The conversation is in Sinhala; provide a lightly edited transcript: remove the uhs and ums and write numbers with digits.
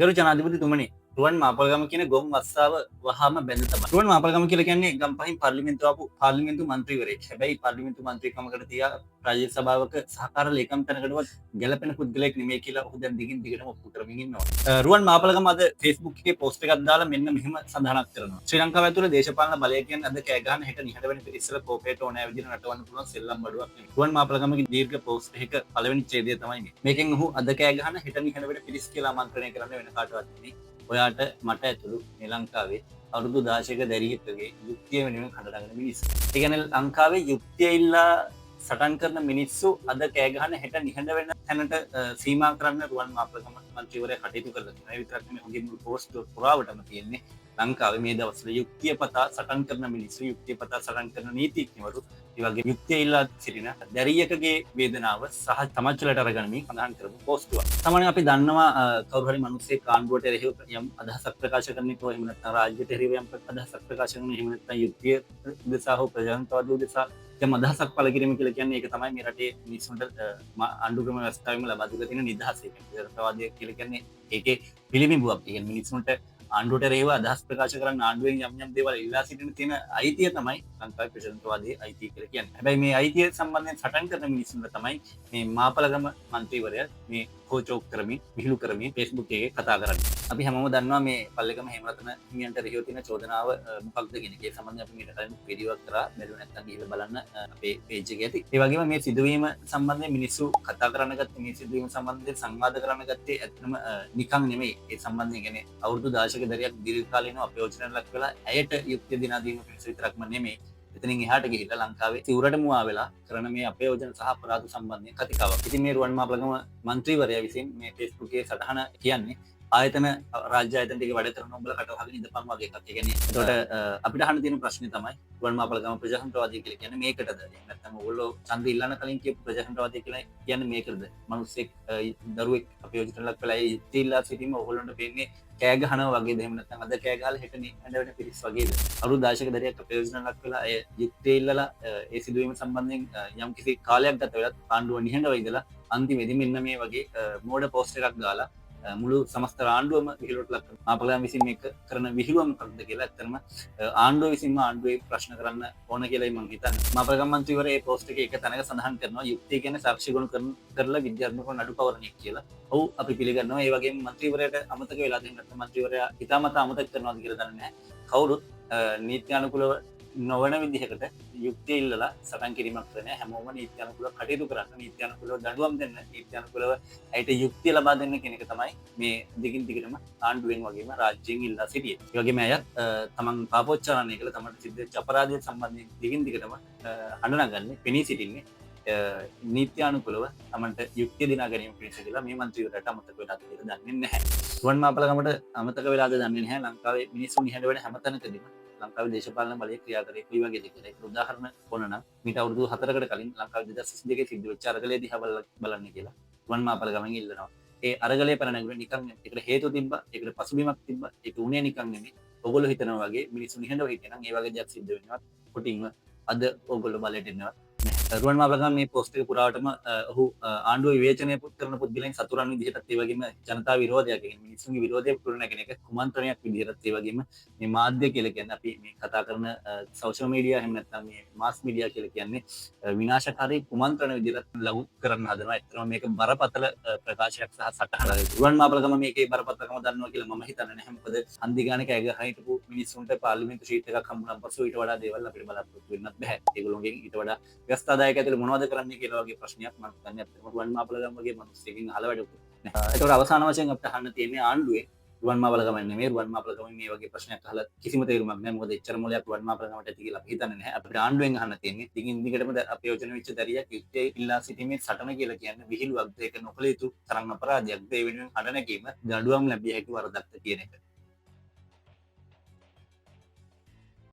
ගරු ජනාධිපතිතුමනි, රුවන් මාපල්ගම කියන ගොම් වස්සාව වහාම බැඳ තමයි. රුවන් මාපල්ගම කියලා කියන්නේ ගම්පහින් පාර්ලිමේන්තුව ආපු පාර්ලිමේන්තු මන්ත්‍රීවරයෙක්. හැබැයි පාර්ලිමේන්තු මන්ත්‍රීකමකට තියා රාජ්‍ය සභාවක සහකාර ලේකම් තැනකටවත් ගැලපෙන පුද්ගලයෙක් නෙමෙයි කියලා ඔහු දැන් දිගින් දිගටම ඔප්පු කරමින් ඉන්නවා. රුවන් මාපල්ගම අද Facebook එකේ පෝස්ට් එකක් දාලා මෙන්න මෙහෙම සඳහනක් කරනවා. ශ්‍රී ලංකාව ඇතුළේ දේශපාලන බලය කියන්නේ අද කෑ ගහන හෙට නිහඬ වෙන පිරිසල කෝපයට ඕනෑ විදිහට නටවන්න පුළුවන් සෙල්ලම් බඩුවක් නෙමෙයි. රුවන් මාපල්ගමගේ දීර්ඝ පෝස්ට් එකක පළවෙනි ඡේදය තමයි මේ. මේකෙන් ඔහු අද කෑ ගහන හෙට නිහඬ වෙන පිරිස් කියලා ආමන්ත්‍රණය කරන්න වෙන කාටවත් නෙමෙයි. ඔයාට මට ඇතුළු මේ ලංකාවේ අවුරුදු 16ක දැරියෙක්ගේ යුක්තිය වෙනුවෙන් කඩනගන මිනිස්සු. ඒ කියන්නේ ලංකාවේ යුක්තිය ඉල්ලා සටන් කරන මිනිස්සු අද කෑ ගහන හෙට නිහඬ වෙන තැනට සීමා කරන්න රුවන් මාපල්ගම මන්ත්‍රීවරයා කටයුතු කරලා තියෙනවා. ඒ විතරක් නෙමෙයි ඔහුගේ මුළු පෝස්ට් පුරාවටම තියෙන්නේ ලංකාවේ මේ දවස්වල යුක්තිය පතා සටන් කරන මිනිස්සු, යුක්තිය පතා සටන් කරන නීතිඥවරු, ඒ වගේ යුක්තිය ඉල්ලා සිටින දැරියකගේ වේදනාව සහ තමච්චලට අරගනිමින් සඳහන් කරපු පෝස්ටුවක්. සාමාන්‍යයෙන් අපි දන්නවා කවුරු හරි මිනිස්සෙක් කාණ්ඩුවට එරෙහිව යම් අදහසක් ප්‍රකාශ කරනකොට එහෙම නැත්නම් රාජ්‍යයට එරෙහිව යම් අදහසක් ප්‍රකාශ කරන එහෙම නැත්නම් යුක්තිය උදෙසා හෝ ප්‍රජාතන්ත්‍රවාදය උදෙසා යම් අදහසක් පළ කිරීම කියලා කියන්නේ ඒක තමයි මේ රටේ මිනිස්සුන්ට ආණ්ඩු ක්‍රම ව්‍යවස්ථාවෙම ලබා දීලා තියෙන නිදහස. ඒක ප්‍රජාතන්ත්‍රවාදය කියලා කියන්නේ ඒකේ පිළිඹුවක්. ඒ කියන්නේ මිනිස්සුන්ට ආණ්ඩුවට එරෙහිව අදහස් ප්‍රකාශ කරන්න ආණ්ඩුවෙන් යම් දේවල් ඉල්ලා සිටින තියෙන අයිතිය තමයි ලංකාවේ ප්‍රජාතන්ත්‍රවාදයේ අයිතිය කියලා කියන්නේ. හැබැයි මේ අයිතිය සම්බන්ධයෙන් සටන් කරන මිනිස්සුන්ට තමයි මේ මාපලගම මන්ත්‍රීවරයා මේ කෝචෝක් කරමින් විහිළු කරමින් Facebook එකේ කතා කරන්නේ. අපි හැමෝම දන්නවා මේ පල්ලේගම හේමරතන හිමියන්ට එරෙහිව තියෙන චෝදනාව මොකක්ද කියන එක. ඒ සම්බන්ධයෙන් අපි මීට කලින් වීඩියෝ එකක් කරා. බැලුව නැත්නම් ගිහලා බලන්න අපේ page එකේ ඇති. ඒ වගේම මේ සිදුවීම සම්බන්ධයෙන් මිනිස්සු කතා කරන්න ගත්තේ මේ සිදුවීම සම්බන්ධයෙන් සංවාද කරන්න ගත්තේ ඇත්තම නිකන් නෙමෙයි. ඒ සම්බන්ධයෙන් කියන්නේ අවුරුදු 16ක දරියක් දීර්ඝකාලීනව අපයෝජනයට ලක් වෙලා ඇයට යුක්තිය දිනා දීම පිණිස විතරක්ම නෙමෙයි. එතනින් එහාට ගිහිල්ලා ලංකාවේ සිවුරට මුවා වෙලා කරන මේ අපයෝජන සහ අපරාධ සම්බන්ධයෙන් කතිකාවක්. ඉතින් මේ රුවන් මාපලගම මන්ත්‍රීවරයා විසින් මේ Facebook එකේ සටහන කියන්නේ ආයතන රාජ්‍ය ආයතන ටික වැඩ කරන උඹලා කටවහගෙන ඉඳපන් වගේ එකක්. ඒ කියන්නේ ඒකට අපිට අහන්න තියෙන ප්‍රශ්නේ තමයි රුවන් මාපලගම ප්‍රජාතන්ත්‍රවාදී කියලා කියන්නේ මේකටද? නැත්නම් ඔයගොල්ලෝ ඡන්ද ඉල්ලන කලින් කියපු ප්‍රජාතන්ත්‍රවාදී කියලා කියන්නේ මේකටද? මිනිස්සෙක් දරුවෙක් අපයෝජනයට ලක් වෙලා ඒ ඉල්ලා සිටීම ඔයගොල්ලන්ට පේන්නේ කෑ ගහනවා වගේද? එහෙම නැත්නම් අද කෑ ගහලා හෙට නිහඬ වෙන පිරිස් වගේද? අවුරුදු 16ක දරියක් අපයෝජනයට ලක් වෙලා ඒ යුක්තිය ඉල්ලලා ඒ සිදුවීම සම්බන්ධයෙන් යම් කිසි කාලයක් ගත වෙලා ආණ්ඩුව නිහඬව ඉඳලා අන්තිමේදී මෙන්න මේ වගේ මෝඩ පෝස්ට් එකක් දාලා මුළු සමස්ත ආණ්ඩුවම විහිළුවට ලක් කරනවා. මාපලගම විසින් මේක කරන විහිළුව මොකක්ද කියලා ඇත්තටම ආණ්ඩුව විසින්ම ආණ්ඩුවේ ප්‍රශ්න කරන්න ඕන කියලායි මම හිතන්නේ. මාපලගම මන්ත්‍රීවරයා මේ පෝස්ට් එකේ එක තැනක සඳහන් කරනවා යුක්තිය කියන්නේ සාක්ෂි ගොනු කරලා විද්‍යාත්මකව නඩු පවරණයක් කියලා. ඔව් අපි පිළිගන්නවා. ඒ වගේම මන්ත්‍රීවරයාට අමතක වෙලා තියෙන නැත්නම් මන්ත්‍රීවරයා හිතාමතා අමතක කරනවාද කියලා දන්නේ නැහැ. කවුරුත් නීත්‍යානුකූලව නොවන විදිහකට යුක්තිය ඉල්ලලා සටන් කිරීමක් කරන්නේ. හැමෝම නීත්‍යානුකූලව කටයුතු කරන්න, නීත්‍යානුකූලව දඬුවම් දෙන්න, නීත්‍යානුකූලව ඇයට යුක්තිය ලබා දෙන්න කියන එක තමයි මේ දිගින් දිගටම ආණ්ඩුවෙන් වගේම රාජ්‍යයෙන් ඉල්ලා සිටියේ. ඒ වගේම අය තමන් පාපෝච්චාරණය කළ තමන්ට සිද්ධ වෙච්ච අපරාධය සම්බන්ධයෙන් දිගින් දිගටම හඬනගන්නේ, පෙනී සිටින්නේ නීත්‍යානුකූලව තමන්ට යුක්තිය දිනා ගැනීම පිණිස කියලා මේ මන්ත්‍රීවරයාට අමතක වෙලාද කියලා දන්නේ නැහැ. රුවන් මාපලගමට අමතක වෙලාද දන්නේ නැහැ. ලංකාවේ මිනිස්සු නිහඬ වෙන හැම තැනකදීම ලංකාවේ දේශපාලන බලය ක්‍රියා කරේ කොයි වගේද කියලා. ඒක උදාහරණ ඕන නම් මීට අවුරුදු 4කට කලින් ලංකාවේ 2022 සිද්ධ වෙච්ච අරගලය දිහා බලන්න කියලා රුවන් මාපලගමෙන් ඉල්ලනවා. ඒ අරගලය පැන නැගුණේ නිකන් ඒකට හේතු තිබ්බා, ඒකට පසුබිමක් තිබ්බා. ඒක උනේ නිකන් නෙමෙයි. ඔයගොල්ලෝ හිතනවා වගේ මිනිස්සු නිහඬව හිටියනම් ඒ වගේ දෙයක් සිද්ධ වෙනවා. කොටින්ම අද ඔයගොල්ලෝ බලයට එනවා. රුවන් මාපලගම මේ පෝස්ට් එක පුරාවටම ඔහු ආණ්ඩුව විවේචනය කරන පුද්ගලයන් සතුරන් විදිහටත් ඒ වගේම ජනතා විරෝධයක් කියන්නේ මිනිස්සුන්ගේ විරෝධය පුරන කෙනෙක් කුමන්ත්‍රණයක් විදිහටත් ඒ වගේම මේ මාධ්‍ය කියලා කියන්නේ අපි මේ කතා කරන සෝෂල් මීඩියා එහෙම නැත්නම් මේ මාස් මීඩියා කියලා කියන්නේ විනාශකාරී කුමන්ත්‍රණ විදිහට ලඝු කරන්න හදනවා. ඒතරම මේක බරපතල ප්‍රකාශයක් සහ සටහනක්. රුවන් මාපලගම මේකේ බරපතලකම දන්නවා කියලා මම හිතන්නේ නැහැ. මොකද හන්දි ගානේ කෑ ගහ හිටපු මිනිස්සුන්ට පාර්ලිමේන්තු ෂීට් එකක් හම්බුනන් පස්සෙ ඊට වඩා දේවල් අපිට බලාපොරොත්තු වෙන්නත් බෑ. ඒගොල්ලෝගෙන් ඊට වඩා ව්‍යවස්ථාදායක ඇතුළේ මොනවද කරන්නේ කියලා වගේ ප්‍රශ්නයක් මම හිතන්නේ අත්‍තරම රුවන් මාපලගම වගේ මිනිස්සුකින් අහලා වැඩකුත් නැහැ. ඒකට අවසාන වශයෙන් අපිට අහන්න තියෙන්නේ ආණ්ඩුවේ රුවන් මාපලගම නෙමෙයි රුවන් මාපලගම මේ වගේ ප්‍රශ්නයක් අහලා කිසිම තේරුමක් නැහැ. මොකද එච්චර මොලයක් රුවන් මාපලගමට ඇති කියලා අපි හිතන්නේ නැහැ. අපිට ආණ්ඩුවෙන් අහන්න තියෙන්නේ දිගින් දිගටම අපයෝජන වෙච්ච දරියක් යුක්තිය ඉල්ලා සිටීමේ සටන කියලා කියන්නේ විහිළුවක්ද, ඒක නොකළ යුතු තරම් අපරාධයක්ද, ඒ වෙනුවෙන් හඬ නැගීම දඬුවම් ලැබිය හැකි වරදක්ද කියන එක.